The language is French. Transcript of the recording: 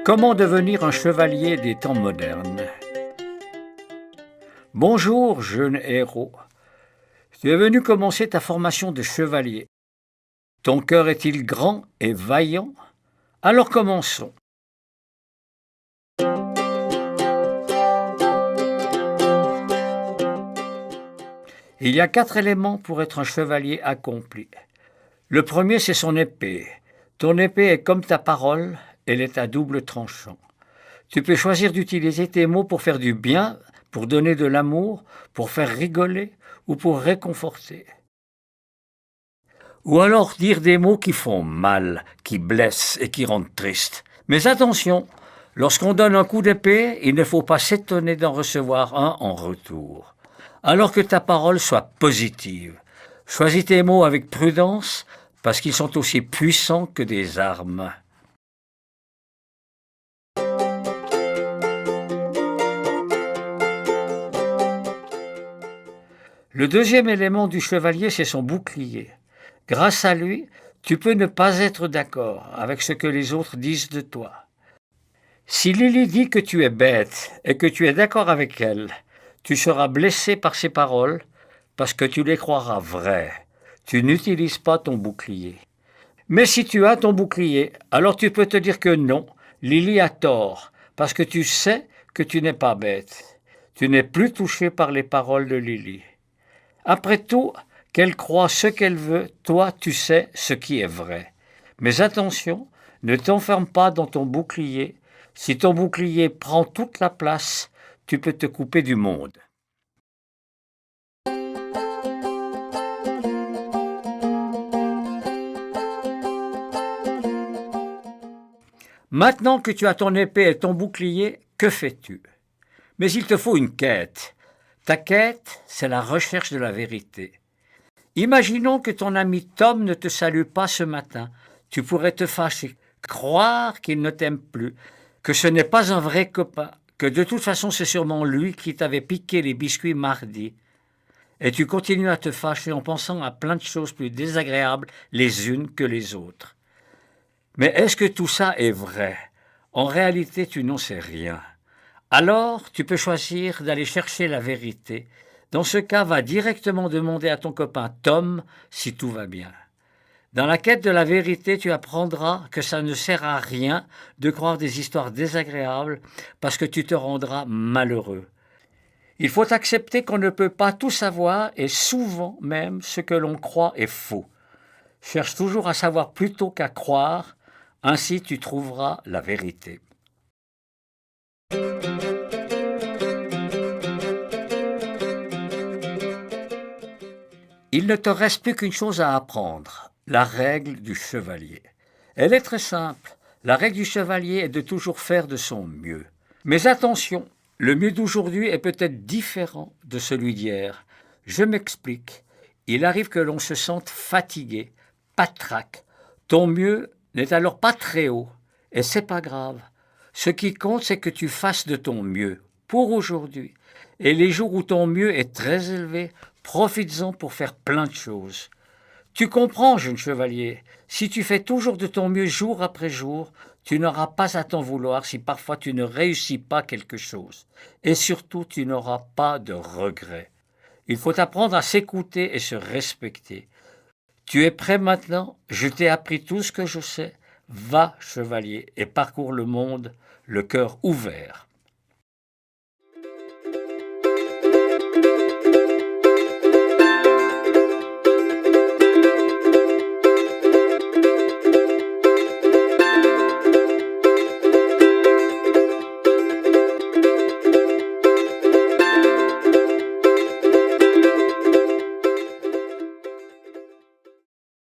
Comment devenir un chevalier des temps modernes? Bonjour, jeune héros. Tu es venu commencer ta formation de chevalier. Ton cœur est-il grand et vaillant? Alors commençons. Il y a 4 éléments pour être un chevalier accompli. Le premier, c'est son épée. Ton épée est comme ta parole, elle est à double tranchant. Tu peux choisir d'utiliser tes mots pour faire du bien, pour donner de l'amour, pour faire rigoler ou pour réconforter. Ou alors dire des mots qui font mal, qui blessent et qui rendent triste. Mais attention, lorsqu'on donne un coup d'épée, il ne faut pas s'étonner d'en recevoir un en retour. Alors que ta parole soit positive. Choisis tes mots avec prudence, parce qu'ils sont aussi puissants que des armes. Le deuxième élément du chevalier, c'est son bouclier. Grâce à lui, tu peux ne pas être d'accord avec ce que les autres disent de toi. Si Lily dit que tu es bête et que tu es d'accord avec elle, tu seras blessé par ses paroles parce que tu les croiras vraies. Tu n'utilises pas ton bouclier. Mais si tu as ton bouclier, alors tu peux te dire que non, Lily a tort, parce que tu sais que tu n'es pas bête. Tu n'es plus touché par les paroles de Lily. Après tout, qu'elle croie ce qu'elle veut, toi tu sais ce qui est vrai. Mais attention, ne t'enferme pas dans ton bouclier. Si ton bouclier prend toute la place, tu peux te couper du monde. Maintenant que tu as ton épée et ton bouclier, que fais-tu? Mais il te faut une quête. Ta quête, c'est la recherche de la vérité. Imaginons que ton ami Tom ne te salue pas ce matin. Tu pourrais te fâcher, croire qu'il ne t'aime plus, que ce n'est pas un vrai copain, que de toute façon c'est sûrement lui qui t'avait piqué les biscuits mardi. Et tu continues à te fâcher en pensant à plein de choses plus désagréables les unes que les autres. Mais est-ce que tout ça est vrai? En réalité, tu n'en sais rien. Alors, tu peux choisir d'aller chercher la vérité. Dans ce cas, va directement demander à ton copain Tom si tout va bien. Dans la quête de la vérité, tu apprendras que ça ne sert à rien de croire des histoires désagréables parce que tu te rendras malheureux. Il faut accepter qu'on ne peut pas tout savoir et souvent même ce que l'on croit est faux. Cherche toujours à savoir plutôt qu'à croire, ainsi tu trouveras la vérité. Il ne te reste plus qu'une chose à apprendre, la règle du chevalier. Elle est très simple. La règle du chevalier est de toujours faire de son mieux. Mais attention, le mieux d'aujourd'hui est peut-être différent de celui d'hier. Je m'explique. Il arrive que l'on se sente fatigué, patraque. Ton mieux n'est alors pas très haut, et c'est pas grave. Ce qui compte, c'est que tu fasses de ton mieux pour aujourd'hui. Et les jours où ton mieux est très élevé, profites-en pour faire plein de choses. Tu comprends, jeune chevalier, si tu fais toujours de ton mieux jour après jour, tu n'auras pas à t'en vouloir si parfois tu ne réussis pas quelque chose. Et surtout, tu n'auras pas de regrets. Il faut apprendre à s'écouter et se respecter. Tu es prêt maintenant? Je t'ai appris tout ce que je sais. Va, chevalier, et parcours le monde, le cœur ouvert.